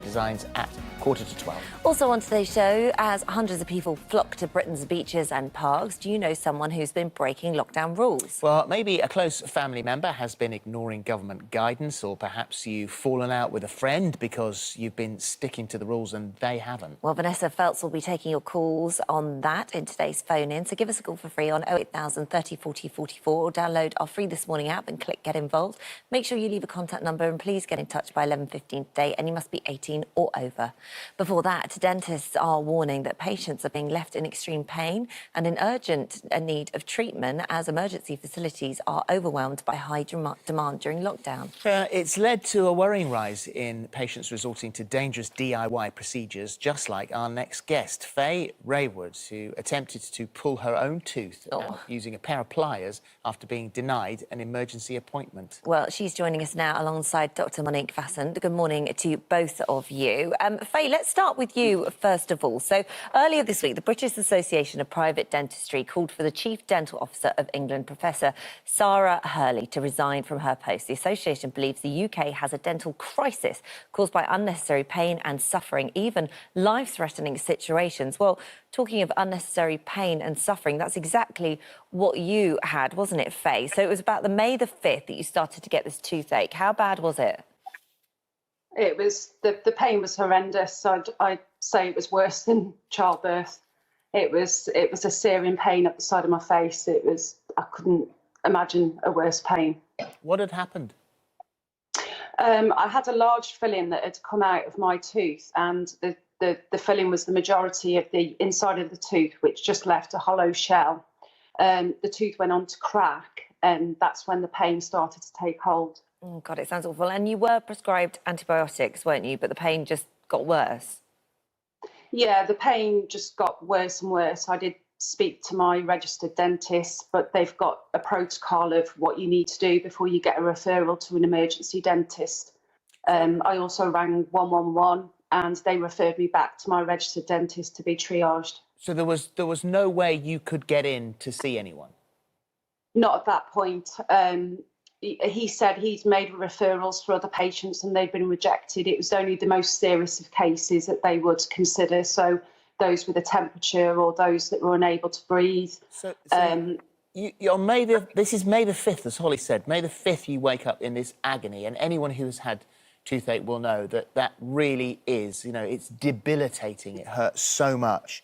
Designs at 11:45. Also on today's show, as hundreds of people flock to Britain's beaches and parks, do you know someone who's been breaking lockdown rules? Well, maybe a close family member has been ignoring government guidance, or perhaps you've fallen out with a friend because you've been sticking to the rules and they haven't. Well, Vanessa Feltz will be taking your calls on that in today's phone-in, so give us a call for free on 08000 30 40 44 or download our free This Morning app and click Get Involved. Make sure you leave a contact number and please get in touch by 11:15 today, and you must be 18 or over. Before that, dentists are warning that patients are being left in extreme pain and in urgent need of treatment as emergency facilities are overwhelmed by high demand during lockdown. It's led to a worrying rise in patients resorting to dangerous DIY procedures, just like our next guest, Faye Raywood, who attempted to pull her own tooth using a pair of pliers after being denied an emergency appointment. Well, she's joining us now alongside Dr Monik Vasant. Good morning to both of you. Faye, let's start with you first of all. So earlier this week, the British Association of Private Dentistry called for the Chief Dental Officer of England, Professor Sarah Hurley, to resign from her post. The association believes the UK has a dental crisis caused by unnecessary pain and suffering, even life-threatening situations. Well, talking of unnecessary pain and suffering, that's exactly what you had, wasn't it, Faye? So it was about the May the 5th that you started to get this toothache. How bad was it? It was, the pain was horrendous. I'd say it was worse than childbirth. It was a searing pain up the side of my face. I couldn't imagine a worse pain. What had happened? I had a large filling that had come out of my tooth, and the filling was the majority of the inside of the tooth, which just left a hollow shell. The tooth went on to crack, and that's when the pain started to take hold. Oh, God, it sounds awful. And you were prescribed antibiotics, weren't you? But the pain just got worse. Yeah, the pain just got worse and worse. I did speak to my registered dentist, but they've got a protocol of what you need to do before you get a referral to an emergency dentist. I also rang 111 and they referred me back to my registered dentist to be triaged. So there was no way you could get in to see anyone? Not at that point. He said he's made referrals for other patients and they've been rejected. It was only the most serious of cases that they would consider. So those with a temperature or those that were unable to breathe. So this is May the 5th, as Holly said. May the 5th you wake up in this agony, and anyone who has had toothache will know that that really is, it's debilitating. It hurts so much.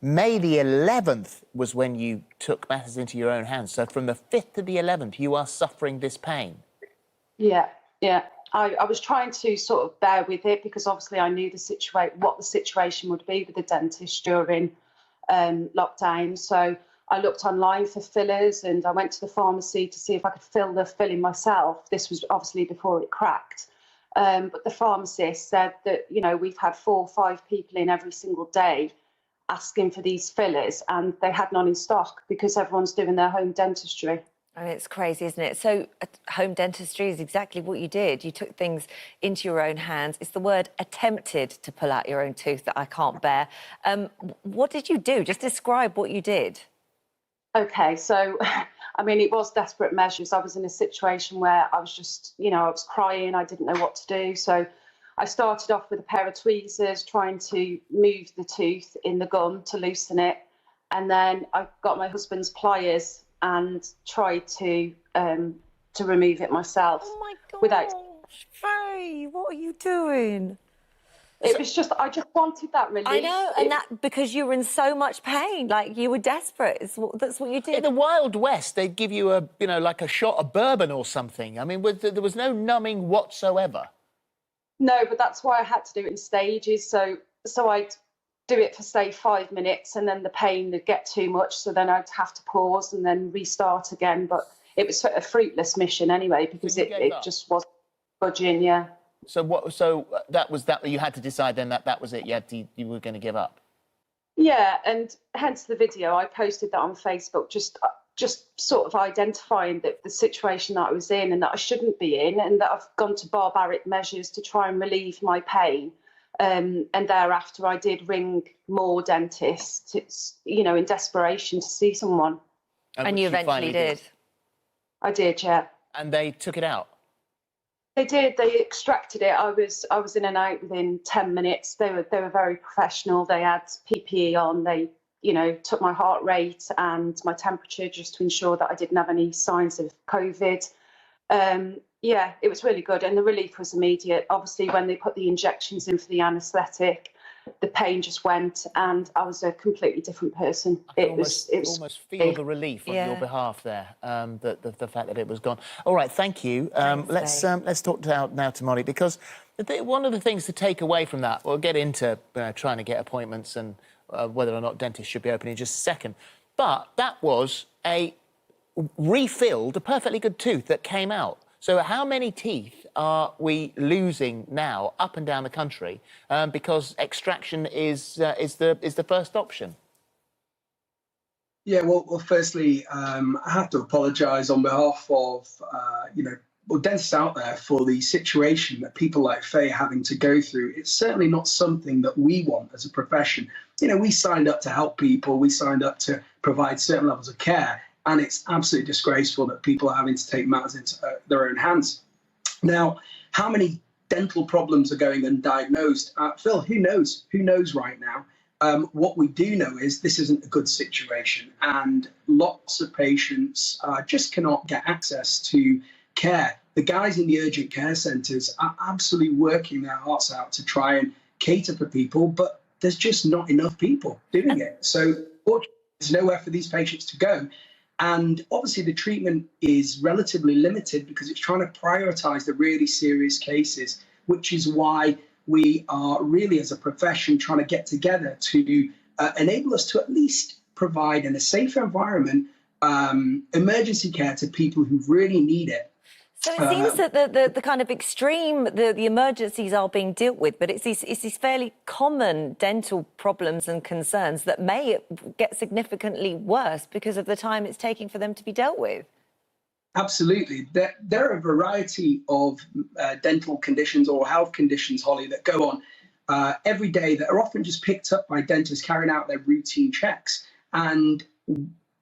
May the 11th was when you took matters into your own hands. So from the 5th to the 11th, you are suffering this pain. Yeah. I was trying to sort of bear with it because obviously I knew what the situation would be with the dentist during lockdown. So I looked online for fillers and I went to the pharmacy to see if I could fill the filling myself. This was obviously before it cracked. But the pharmacist said that, we've had 4 or 5 people in every single day asking for these fillers and they had none in stock because everyone's doing their home dentistry. I mean, it's crazy, isn't it? So home dentistry is exactly what you did. You took things into your own hands. It's the word attempted to pull out your own tooth that I can't bear. What did you do? Just describe what you did. Okay, so, it was desperate measures. I was in a situation where I was just, I was crying. I didn't know what to do. So I started off with a pair of tweezers, trying to move the tooth in the gum to loosen it. And then I got my husband's pliers and tried to remove it myself. Oh, my gosh, Faye, what are you doing? It was just, I just wanted that relief. I know, and that because you were in so much pain, like you were desperate. That's what you did. In the Wild West, they'd give you like a shot of bourbon or something. I mean, there was no numbing whatsoever. No, but that's why I had to do it in stages. So I'd do it for, say, 5 minutes and then the pain would get too much. So then I'd have to pause and then restart again. But it was a fruitless mission anyway, because it just wasn't budging, yeah. So that was that you had to decide then that was it. You were going to give up. Yeah, and hence the video. I posted that on Facebook, just sort of identifying the situation that I was in and that I shouldn't be in, and that I've gone to barbaric measures to try and relieve my pain. And thereafter, I did ring more dentists, in desperation to see someone. And you eventually did. I did, yeah. And they took it out? They did. They extracted it. I was in and out within 10 minutes. They were very professional. They had PPE on. They, you know, took my heart rate and my temperature just to ensure that I didn't have any signs of COVID. Yeah, it was really good, and the relief was immediate. Obviously, when they put the injections in for the anaesthetic, the pain just went, and I was a completely different person. I almost feel the relief on your behalf there, the fact that it was gone. All right, thank you. Let's talk now to Molly, because one of the things to take away from that, we'll get into trying to get appointments and whether or not dentists should be open in just a second, but that was a perfectly good tooth that came out. So how many teeth are we losing now up and down the country because extraction is the first option? Yeah, well, firstly, I have to apologise on behalf of dentists out there for the situation that people like Faye are having to go through. It's certainly not something that we want as a profession. You know, we signed up to help people. We signed up to provide certain levels of care. And it's absolutely disgraceful that people are having to take matters into their own hands. Now, how many dental problems are going undiagnosed? Phil, who knows? Who knows right now? What we do know is this isn't a good situation, and lots of patients just cannot get access to care. The guys in the urgent care centres are absolutely working their hearts out to try and cater for people, but there's just not enough people doing it. So there's nowhere for these patients to go. And obviously the treatment is relatively limited because it's trying to prioritise the really serious cases, which is why we are really, as a profession, trying to get together to enable us to at least provide, in a safer environment, emergency care to people who really need it. So it seems that the kind of extreme, the emergencies are being dealt with, but it's these fairly common dental problems and concerns that may get significantly worse because of the time it's taking for them to be dealt with. Absolutely. There are a variety of dental conditions or health conditions, Holly, that go on every day that are often just picked up by dentists carrying out their routine checks. And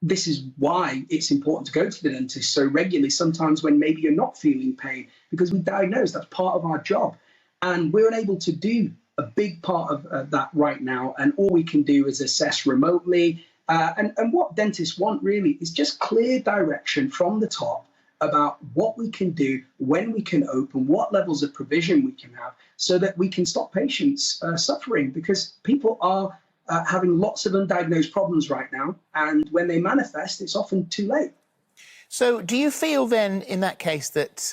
this is why it's important to go to the dentist so regularly, sometimes when maybe you're not feeling pain, because we diagnose, that's part of our job. And we're unable to do a big part of that right now. And all we can do is assess remotely. And what dentists want really is just clear direction from the top about what we can do, when we can open, what levels of provision we can have, so that we can stop patients suffering, because people are having lots of undiagnosed problems right now, and when they manifest, it's often too late. So do you feel then, in that case, that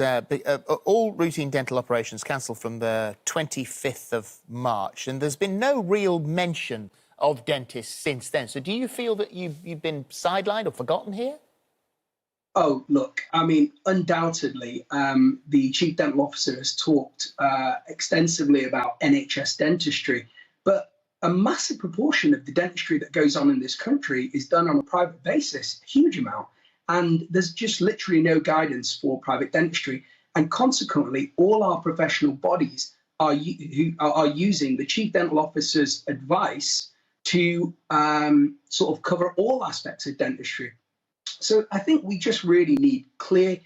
all routine dental operations cancelled from the 25th of March, and there's been no real mention of dentists since then? So do you feel that you've been sidelined or forgotten here? Oh, look, I mean, undoubtedly, the Chief Dental Officer has talked extensively about NHS dentistry, but a massive proportion of the dentistry that goes on in this country is done on a private basis, a huge amount. And there's just literally no guidance for private dentistry. And consequently, all our professional bodies are using the Chief Dental Officer's advice to sort of cover all aspects of dentistry. So I think we just really need clear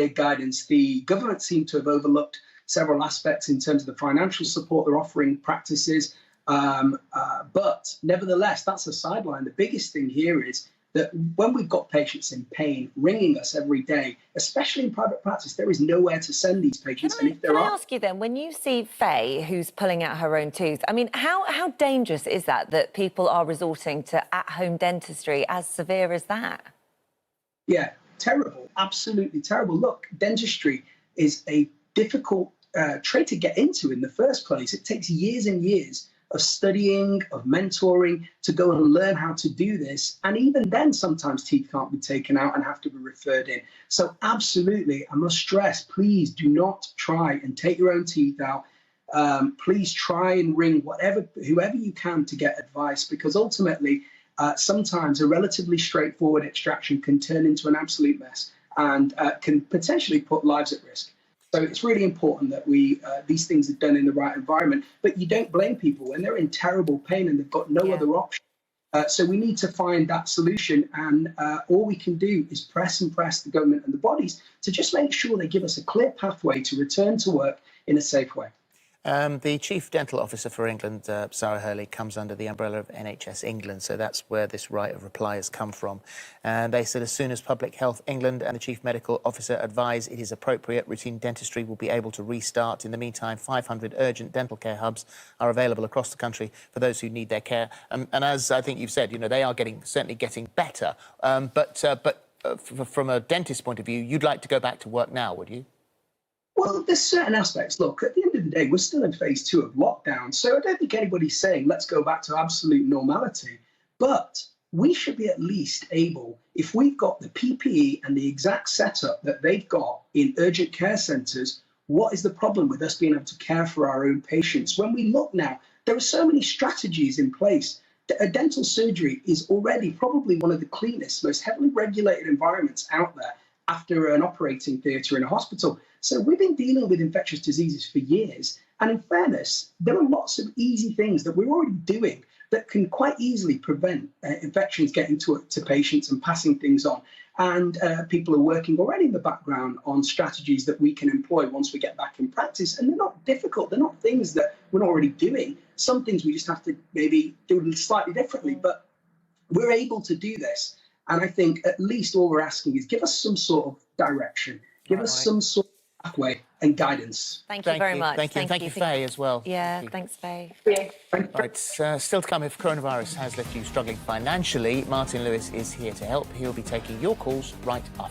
guidance. The government seemed to have overlooked several aspects in terms of the financial support they're offering practices. But nevertheless, that's a sideline. The biggest thing here is that when we've got patients in pain ringing us every day, especially in private practice, there is nowhere to send these patients. Can I ask you then, when you see Faye, who's pulling out her own tooth, I mean, how dangerous is that people are resorting to at-home dentistry as severe as that? Yeah, terrible, absolutely terrible. Look, dentistry is a difficult trade to get into in the first place. It takes years and years of studying, of mentoring, to go and learn how to do this. And even then, sometimes teeth can't be taken out and have to be referred in. So absolutely, I must stress, please do not try and take your own teeth out. Please try and ring whoever you can to get advice, because ultimately, sometimes a relatively straightforward extraction can turn into an absolute mess and can potentially put lives at risk. So it's really important that these things are done in the right environment. But you don't blame people when they're in terrible pain and they've got no other option. So we need to find that solution, and all we can do is press and press the government and the bodies to just make sure they give us a clear pathway to return to work in a safe way. The Chief Dental Officer for England, Sarah Hurley, comes under the umbrella of NHS England, so that's where this right of reply has come from. And they said as soon as Public Health England and the Chief Medical Officer advise it is appropriate, routine dentistry will be able to restart. In the meantime, 500 urgent dental care hubs are available across the country for those who need their care. And as I think you've said, you know, they are certainly getting better. But from a dentist's point of view, you'd like to go back to work now, would you? Well, there's certain aspects. Look, at the end of the day, we're still in phase 2 of lockdown, so I don't think anybody's saying let's go back to absolute normality. But we should be at least able, if we've got the PPE and the exact setup that they've got in urgent care centres, what is the problem with us being able to care for our own patients? When we look now, there are so many strategies in place. A dental surgery is already probably one of the cleanest, most heavily regulated environments out there after an operating theatre in a hospital. So we've been dealing with infectious diseases for years. And in fairness, there are lots of easy things that we're already doing that can quite easily prevent infections getting to patients and passing things on. And people are working already in the background on strategies that we can employ once we get back in practice. And they're not difficult. They're not things that we're not already doing. Some things we just have to maybe do slightly differently. But we're able to do this. And I think at least all we're asking is give us some sort of direction, give us some sort of pathway and guidance. Thank you very much. Thank you. And thank you, Faye, as well. Yeah, thanks, Faye. Yeah. Right, still to come, if coronavirus has left you struggling financially, Martin Lewis is here to help. He'll be taking your calls right after.